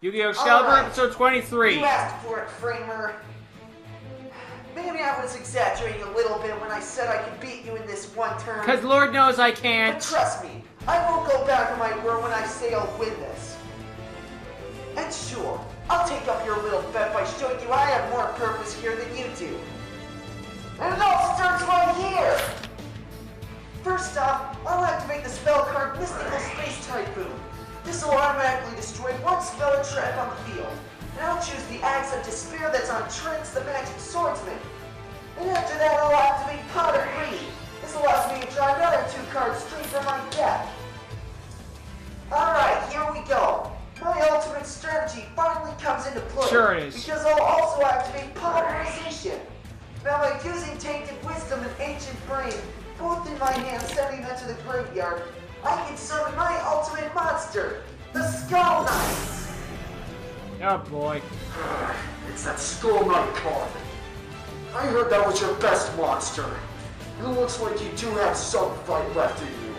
Yu-Gi-Oh! Excalibur, Alright. episode 23. You asked for it, Framer. Maybe I was exaggerating a little bit when I said I could beat you in this one turn. Because Lord knows I But can't. trust me, I won't go back on my word when I say I'll win this. And sure, I'll take up your little bet by showing you I have more purpose here than you do. And it all starts right here! First off, I'll activate the spell card Mystical Space Typhoon. This will automatically destroy one spell or trap on the field. And I'll choose the Axe of Despair that's on Trent's the Magic Swordsman. And after that, I'll activate Pot of Greed. This allows me to draw another 2 cards straight from my deck. Alright, here we go. My ultimate strategy finally comes into play. Sure it is. Because I'll also activate Polymerization. Now by using Tainted Wisdom and Ancient Brain, both in my hand sending them to the graveyard, I can summon my ultimate monster, the Skull Knight. Oh boy. It's that Skull Knight card. I heard that was your best monster. It looks like you do have some fight left in you.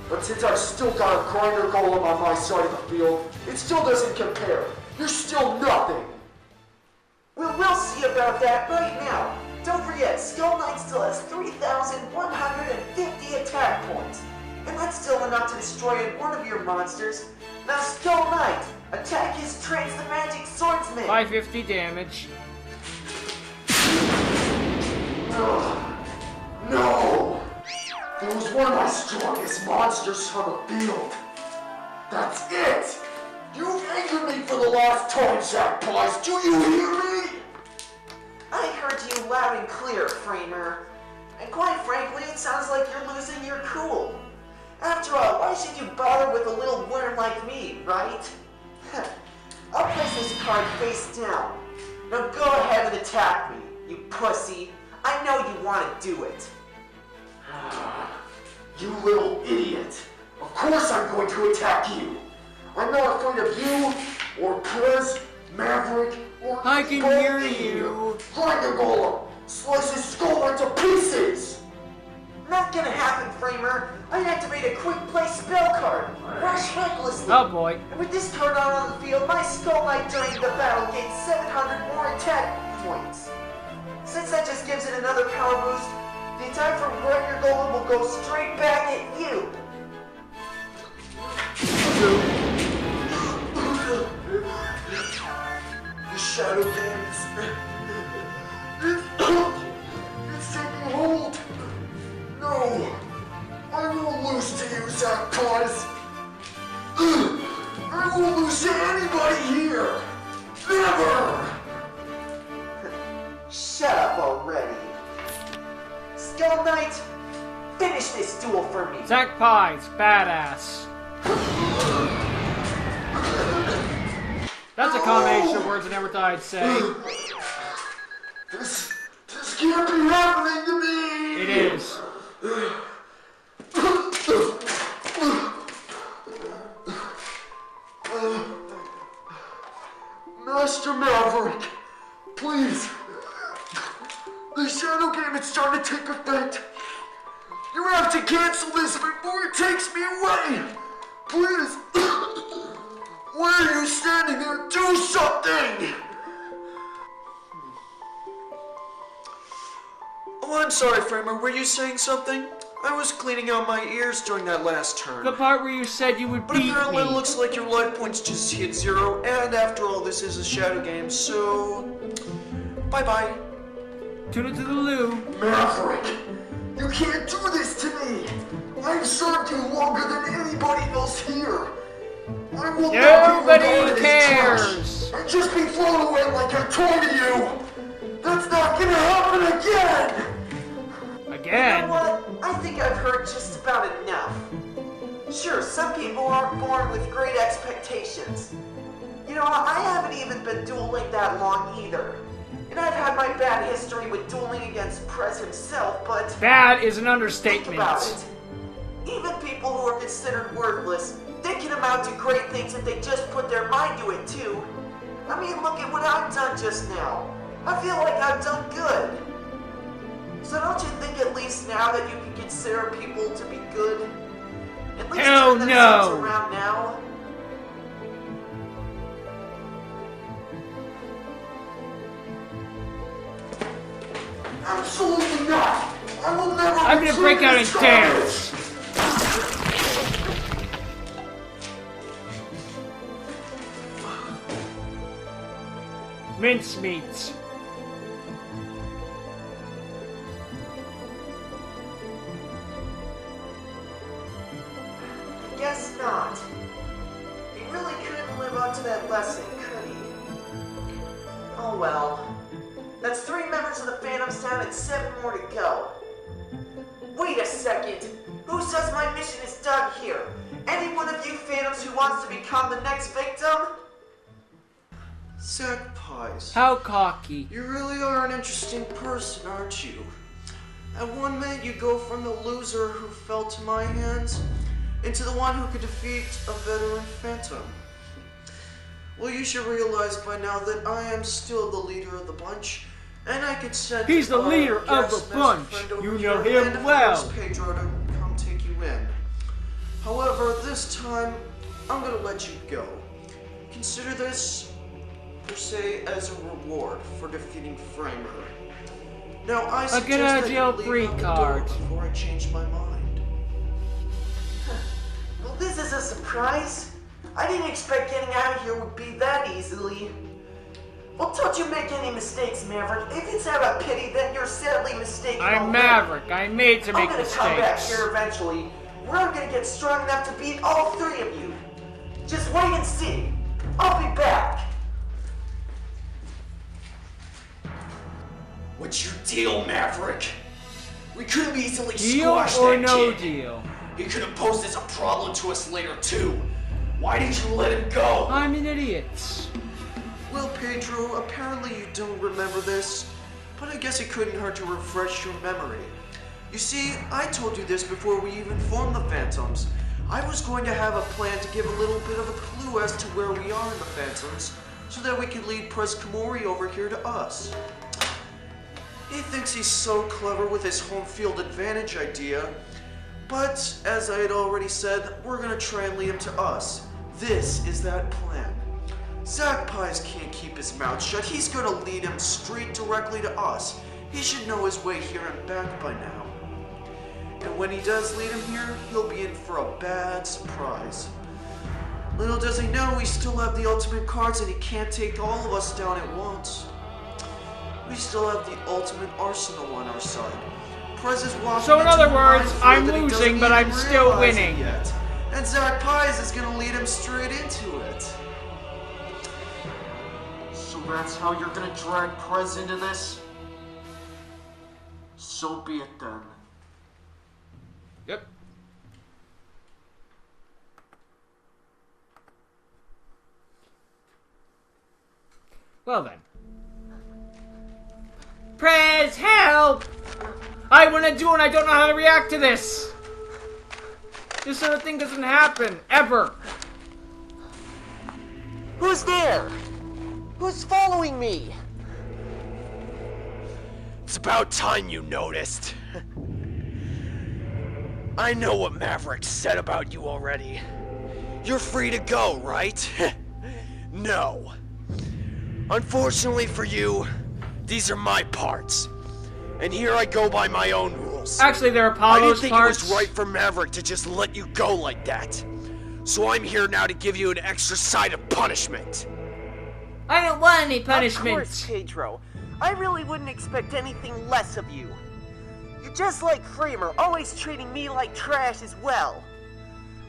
But since I've still got a grinder golem on my side of the field, it still doesn't compare. You're still nothing. We'll see about that right now. Don't forget, Skull Knight still has 3,150 attack points. And that's still enough to destroy one of your monsters. Now Skull Knight, attack his Trance the Magic Swordsman. 550 damage. No! It was one of my strongest monsters on the field. That's it! You've angered me for the last time, Jackpies. Do you hear me? I heard you loud and clear, Framer. And quite frankly, it sounds like you're losing your cool. After all, why should you bother with a little worm like me, right? I'll place this card face down. Now go ahead and attack me, you pussy. I know you want to do it. You little idiot. Of course I'm going to attack you. I'm not afraid of you, or Prez, Maverick, or I can hear you. Grinder Golem! Slice his skull into pieces! Not gonna happen, Framer. I activate a quick play spell card. Rush recklessly. Oh boy. And with this card out on the field, my Skull Knight during the battle gains 700 more attack points. Since that just gives it another power boost, the attack from Grinder Golem will go straight back at you. The Shadow Games. It's taking hold. No. I won't lose to you, Jackpies. I won't lose to anybody here. Never. Shut up already. Skull Knight, finish this duel for me. Zack Pie's badass. That's a combination of words I never thought I'd say. This can't be happening to me. It is. Master Maverick, please. The Shadow Game is starting to take effect. You have to cancel this before it takes me away. Please. Why are you standing there? Do something! Oh, I'm sorry, Framer. Were you saying something? I was cleaning out my ears during that last turn. The part where you said you would But beat apparently it me. looks like your life points just hit 0, and after all, this is a Shadow Game, so... Bye-bye. Tune it to the loo. Maverick! You can't do this to me! I've served you longer than anybody else here! I will not be Nobody regarded as cares. trash and just be thrown away like I told you! That's not gonna happen again! You Again. know what? I think I've heard just about enough. Sure, some people aren't born with great expectations. You know, I haven't even been dueling that long either. And I've had my bad history with dueling against Prez himself, but... Bad is an Think understatement. about it. Even people who are considered worthless, they can amount to great things if they just put their mind to it too. I mean, look at what I've done just now. I feel like I've done good. So don't you think at least now that you can consider people to be good? At least Hell turn themselves no. around now? Absolutely not! I will never I'm gonna break out and dance! Mincemeat. Guess not. He really couldn't live up to that lesson, could he? Oh well. That's 3 members of the Phantoms down and 7 more to go. Wait a second. Who says my mission is done here? Any one of you Phantoms who wants to become the next victim? Sack Pies. How cocky. You really are an interesting person, aren't you? At one minute you go from the loser who fell to my hands into the one who could defeat a veteran Phantom. Well, you should realize by now that I am still the leader of the bunch, and I could send He's the leader of the bunch. You know him well. Pedro to come take you in. However, this time I'm gonna let you go. Consider this, per se, as a reward for defeating Framer. Now I suggest get out of that jail you leave free out the card. door before I change my mind. Well, this is a surprise. I didn't expect getting out of here would be that easily. Well, don't you make any mistakes, Maverick. If it's out of pity, then you're sadly mistaken. I'm already. Maverick. I'm made to make I'm gonna come back mistakes. here eventually, where I'm gonna get strong enough to beat all 3 of you. Just wait and see. I'll be back. What's your deal, Maverick? We could have easily Deal squashed or that no kid. deal? He could have posed as a problem to us later, too. Why did you let him go? I'm an idiot. Well, Pedro, apparently you don't remember this, but I guess it couldn't hurt to refresh your memory. You see, I told you this before we even formed the Phantoms. I was going to have a plan to give a little bit of a clue as to where we are in the Phantoms, so that we could lead Pres Kamori over here to us. He thinks he's so clever with his home field advantage idea, but as I had already said, we're gonna try and lead him to us. This is that plan. Zack Pies can't keep his mouth shut. He's gonna lead him straight directly to us. He should know his way here and back by now. And when he does lead him here, he'll be in for a bad surprise. Little does he know we still have the ultimate cards and he can't take all of us down at once. We still have the ultimate arsenal on our side. Prez is walking So in into other a words, minefield I'm that he losing, doesn't but I'm even still realize it winning. yet. And Zack Pies is gonna lead him straight into it. So that's how you're gonna drag Prez into this? So be it then. Yep. Well then. Prez, help! I want to do and I don't know how to react to this. This sort of thing doesn't happen, ever. Who's there? Who's following me? It's about time you noticed. I know what Maverick said about you already. You're free to go, right? No. Unfortunately for you, these are my parts. And here I go by my own rules. Actually, they're I didn't Apollo's think parts. it was right for Maverick to just let you go like that. So I'm here now to give you an extra side of punishment. I don't want any Of punishment. course, Pedro. I really wouldn't expect anything less of you. You're just like Framer, always treating me like trash as well.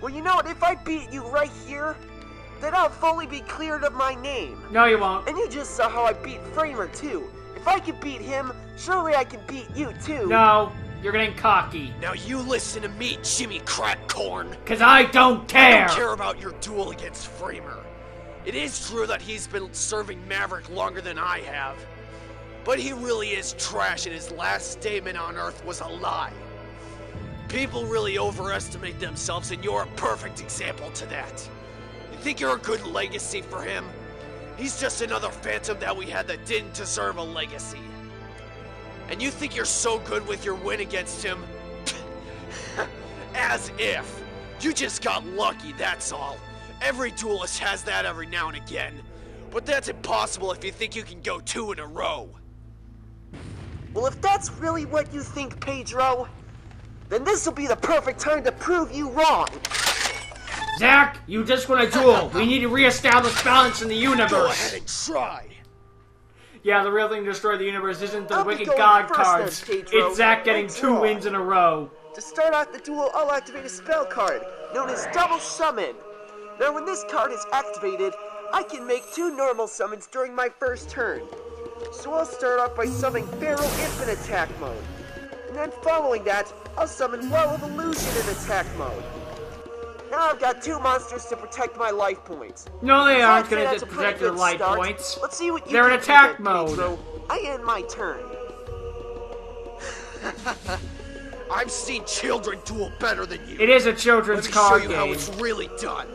Well, you know what? If I beat you right here, then I'll fully be cleared of my name. No, you won't. And you just saw how I beat Framer, too. If I can beat him, surely I can beat you, too. No, you're getting cocky. Now you listen to me, Jimmy Crackcorn. Because I don't care. I don't care about your duel against Framer. It is true that he's been serving Maverick longer than I have. But he really is trash and his last statement on Earth was a lie. People really overestimate themselves and you're a perfect example to that. You think you're a good legacy for him? He's just another Phantom that we had that didn't deserve a legacy. And you think you're so good with your win against him? As if. You just got lucky, that's all. Every duelist has that every now and again. But that's impossible if you think you can go 2 in a row. Well, if that's really what you think, Pedro, then this will be the perfect time to prove you wrong. Zack, you just won a duel. We need to reestablish balance in the Go universe. ahead and try. Yeah, the real thing to destroy the universe isn't the I'll be Wicked going God first cards. then, Pedro. It's Zack getting I 2 draw. wins in a row. To start off the duel, I'll activate a spell card, known as Double Summon. Now, when this card is activated, I can make 2 normal summons during my first turn. So I'll start off by summoning Feral Imp in attack mode. And then following that, I'll summon Wall of Illusion in attack mode. Now I've got 2 monsters to protect my life points. No, they aren't I'd say going that's to a protect pretty your good life start. points. Let's see what you They're can in do attack then, mode. Pedro. I end my turn. I've seen children duel better than you. It is a children's Let me show card you how game. it's really done.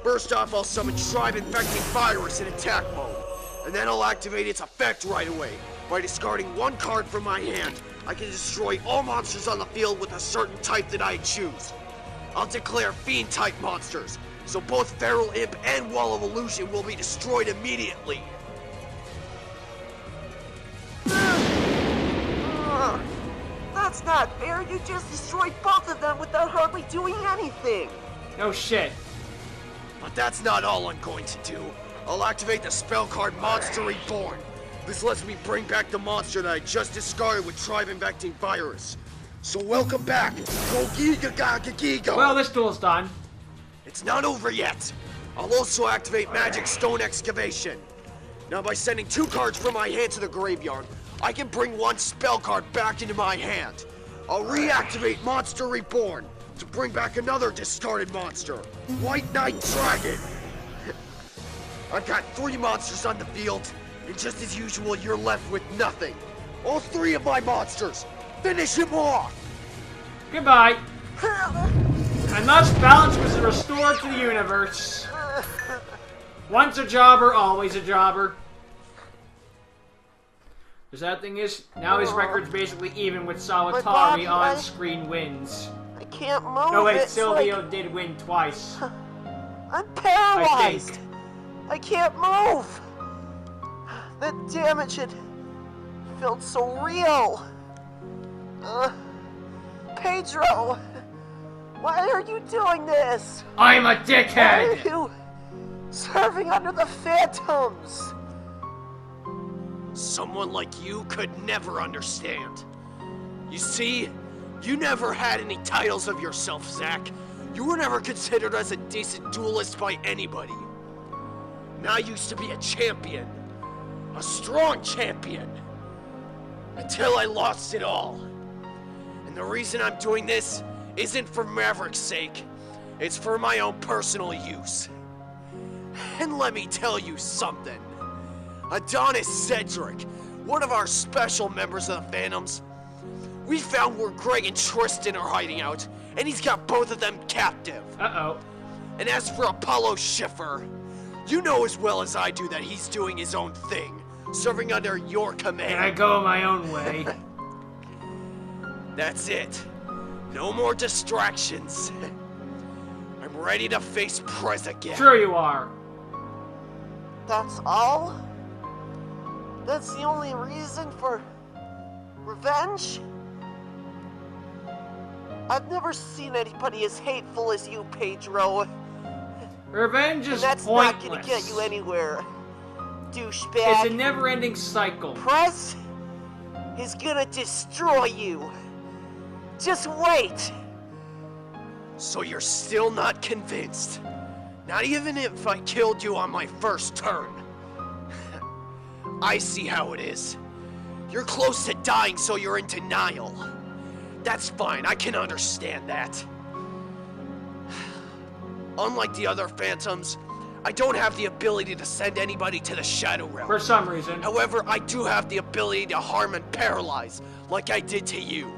First off, I'll summon Tribe Infecting Virus in attack mode, and then I'll activate its effect right away. By discarding 1 card from my hand, I can destroy all monsters on the field with a certain type that I choose. I'll declare Fiend-type monsters, so both Feral Imp and Wall of Illusion will be destroyed immediately. That's not fair. You just destroyed both of them without hardly doing anything. No shit. But that's not all I'm going to do. I'll activate the spell card Monster Reborn. This lets me bring back the monster that I just discarded with Tribe Infecting Virus. So welcome back, Go Giga Gaga Giga! Well, this duel's done. It's not over yet. I'll also activate Magic Stone Excavation. Now by sending 2 cards from my hand to the graveyard, I can bring 1 spell card back into my hand. I'll reactivate Monster Reborn to bring back another discarded monster, White Knight Dragon. I've got 3 monsters on the field, and just as usual, you're left with nothing. All 3 of my monsters, finish him off! Goodbye. And thus balance was restored to the universe. Once a jobber, always a jobber. The sad thing is, now his record's basically even with Solitary body, on-screen wins. I can't move. No wait, It's Silvio like did win twice. I'm paralyzed. think. I can't move. The damage had felt so real. Pedro, why are you doing this? I'm a Why are dickhead! you serving under the phantoms? Someone like you could never understand. You see, you never had any titles of yourself, Zack. You were never considered as a decent duelist by anybody. And I used to be a champion. A strong champion. Until I lost it all. And the reason I'm doing this isn't for Maverick's sake. It's for my own personal use. And let me tell you something. Adonis Cedric, one of our special members of the Phantoms, we found where Greg and Tristan are hiding out, and he's got both of them captive. Uh-oh. And as for Apollo Schiffer, you know as well as I do that he's doing his own thing, serving under your command. And I go my own way. That's it. No more distractions. I'm ready to face Prez again. Sure you are. That's all? That's the only reason for revenge? I've never seen anybody as hateful as you, Pedro. Revenge And is that's pointless. not gonna get you anywhere, It's douchebag. a never-ending cycle. Press is gonna destroy you. Just wait. So you're still not convinced? Not even if I killed you on my first turn? I see how it is. You're close to dying, so you're in denial. That's fine, I can understand that. Unlike the other Phantoms, I don't have the ability to send anybody to the Shadow Realm. For some reason. However, I do have the ability to harm and paralyze, like I did to you.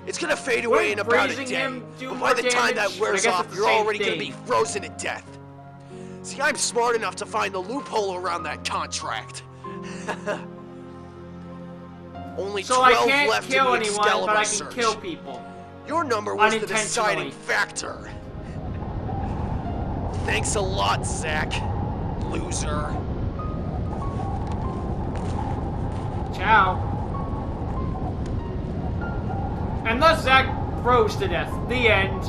It's gonna fade away in about a freezing day, him do but more by the time damage? that wears I guess off, it's the you're same already gonna thing. be frozen to death. See, I'm smart enough to find the loophole around that contract. Only So I 12 can't left kill in the anyone, Excalibur but I can search. kill people. Your number was the Unintentionally. deciding factor. Thanks a lot, Zack. Loser. Ciao. And thus Zack froze to death. The end.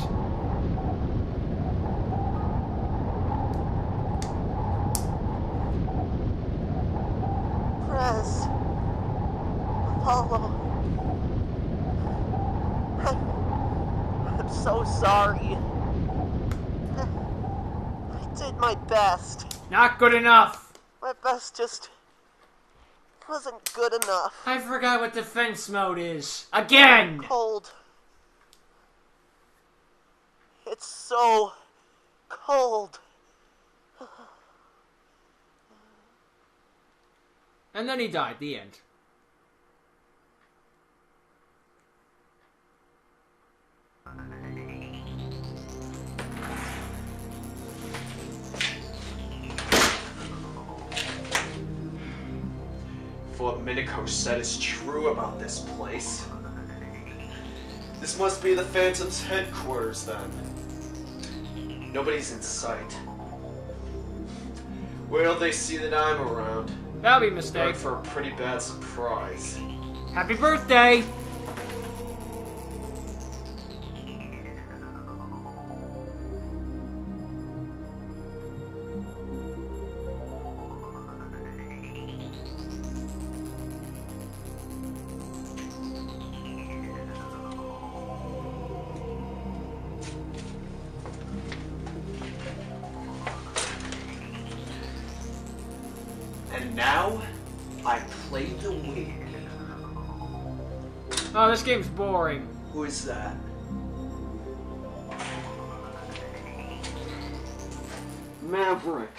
Prez. Apollo. I'm so sorry. I did my best. Not good enough. My best just wasn't good enough. I forgot what defense mode is. Again! Cold. It's so cold. And then he died. The end. If what Minako said is true about this place, this must be the Phantom's headquarters then. Nobody's in sight. Wait till they see that I'm around. That'll be a Going mistake. for a pretty bad surprise. Happy birthday! And now, I play the weird. Oh, this game's boring. Who is that? Maverick.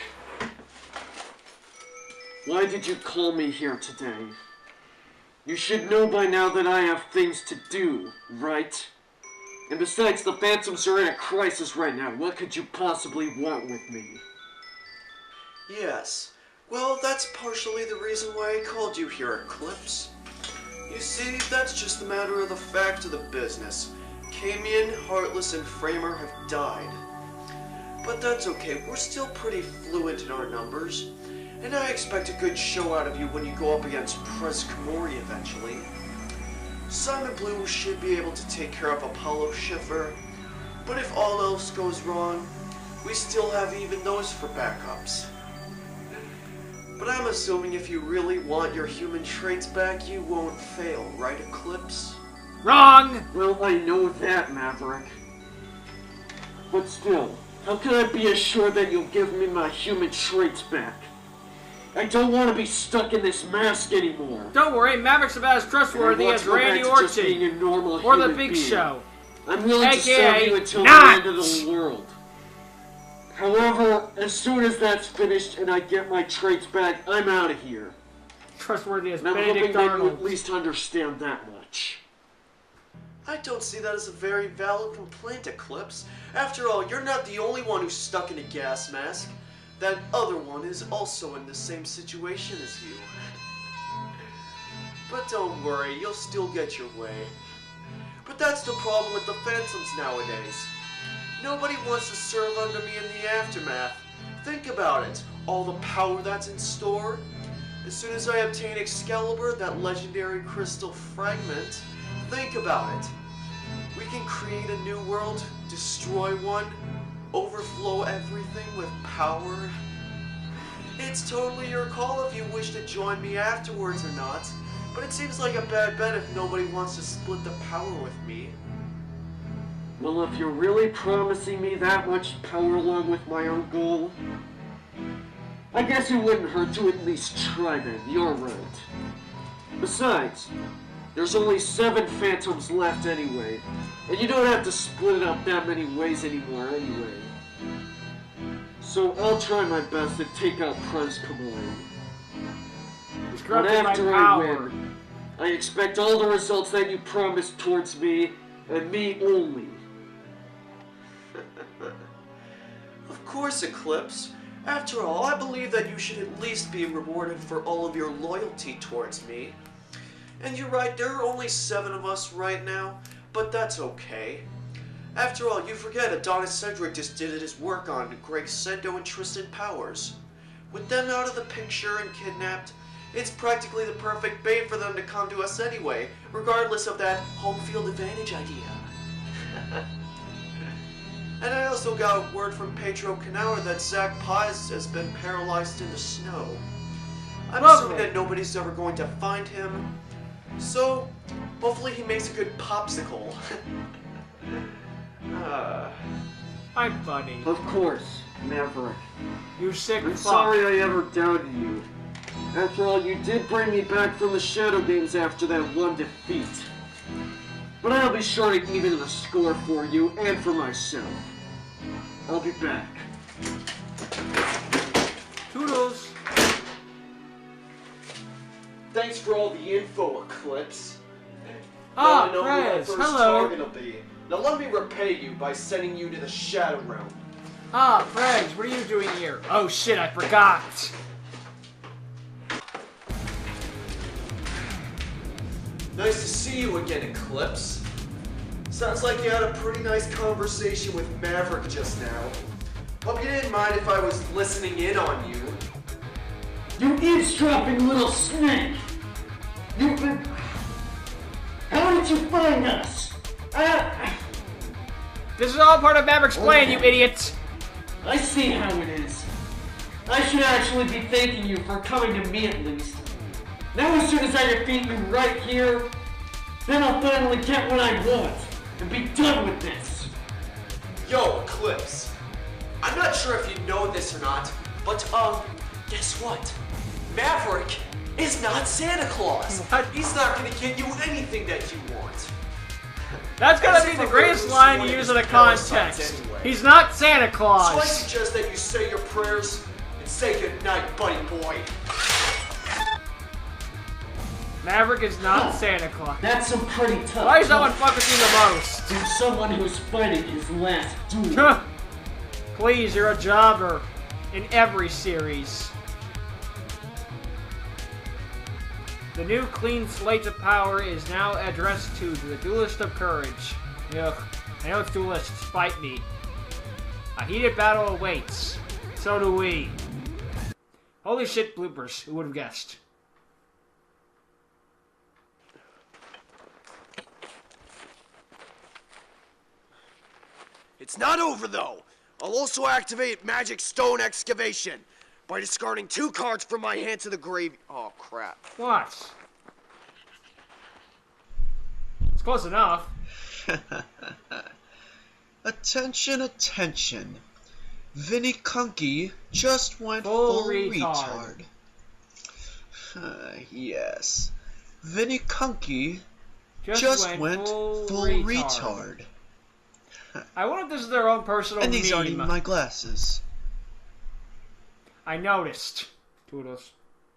Why did you call me here today? You should know by now that I have things to do, right? And besides, the Phantoms are in a crisis right now. What could you possibly want with me? Yes. Well, that's partially the reason why I called you here, Eclipse. You see, that's just a matter of the fact of the business. Camion, Heartless, and Framer have died. But that's okay, we're still pretty fluent in our numbers. And I expect a good show out of you when you go up against Prez Kamori eventually. Simon Blue should be able to take care of Apollo Schiffer. But if all else goes wrong, we still have even those for backups. But I'm assuming if you really want your human traits back, you won't fail, right, Eclipse? Wrong! Well, I know that, Maverick. But still, how can I be assured that you'll give me my human traits back? I don't want to be stuck in this mask anymore. Don't worry, Maverick's about as trustworthy as Randy Orton or The Big Show. I'm willing to serve AKA you until not. the end of the world. However, as soon as that's finished and I get my traits back, I'm out of here. Trustworthy as And I'm hoping Benedict that you Arnold. at least understand that much. I don't see that as a very valid complaint, Eclipse. After all, you're not the only one who's stuck in a gas mask. That other one is also in the same situation as you. But don't worry, you'll still get your way. But that's the problem with the Phantoms nowadays. Nobody wants to serve under me in the aftermath. Think about it, all the power that's in store. As soon as I obtain Excalibur, that legendary crystal fragment, think about it. We can create a new world, destroy one, overflow everything with power. It's totally your call if you wish to join me afterwards or not, but it seems like a bad bet if nobody wants to split the power with me. Well, if you're really promising me that much power along with my own goal, I guess it wouldn't hurt to at least try then, you're right. Besides, there's only 7 Phantoms left anyway, and you don't have to split it up that many ways anymore anyway. So I'll try my best to take out Prez Kamori. He's But corrupted by after I power. win, I expect all the results that you promised towards me, and me only. Of course, Eclipse. After all, I believe that you should at least be rewarded for all of your loyalty towards me. And you're right, there are only 7 of us right now, but that's okay. After all, you forget Adonis Cedric just did his work on Greg Sendo and Tristan Powers. With them out of the picture and kidnapped, It's practically the perfect bait for them to come to us anyway, regardless of that home field advantage idea. And I also got word from Pedro that Zach Paz has been paralyzed in the snow. I'm assuming that nobody's ever going to find him, so hopefully he makes a good popsicle. I'm funny. Of course, Maverick. You sick I'm fuck. sorry I ever doubted you. After all, you did bring me back from the Shadow Games after that one defeat. But I'll be sure to even the score for you and for myself. I'll be back. Toodles. Thanks for all the info, Eclipse. Ah, Now I know who my Prez, first hello. target will be. Now let me repay you by sending you to the Shadow Realm. Ah, Prez, what are you doing here? Oh shit, I forgot. Nice to see you again, Eclipse. Sounds like you had a pretty nice conversation with Maverick just now. Hope you didn't mind if I was listening in on you. You eavesdropping little snake! You've been... How did you find us? This is all part of Maverick's plan, you idiots. I see how it is. I should actually be thanking you for coming to me at least. Now as soon as I defeat you right here, then I'll finally get what I want and be done with this. Yo, Eclipse. I'm not sure if you know this or not, but guess what? Maverick is not Santa Claus. What? He's not gonna get you anything that you want. That's gonna be the greatest line to use in a context. He's not Santa So I Claus. suggest that you say your prayers and say goodnight, buddy boy. Maverick is not Santa Claus. That's some pretty tough. Why is someone fuck with you the most? To someone who's fighting his last duel. Please, you're a jobber in every series. The new clean slate of power is now addressed to the Duelist of Courage. Ugh, I know it's duelists, fight me. A heated battle awaits. So do we. Holy shit bloopers, who would have guessed? It's not over, though. I'll also activate Magic Stone Excavation by discarding 2 cards from my hand to the grave. Oh, crap. What? It's close enough. Attention, attention. Vinny Kunky just went Full full retard. Yes. Vinny Kunky just went full retard. I wonder if this is their own personal And these aren't meme. even my glasses. I noticed. Toodles.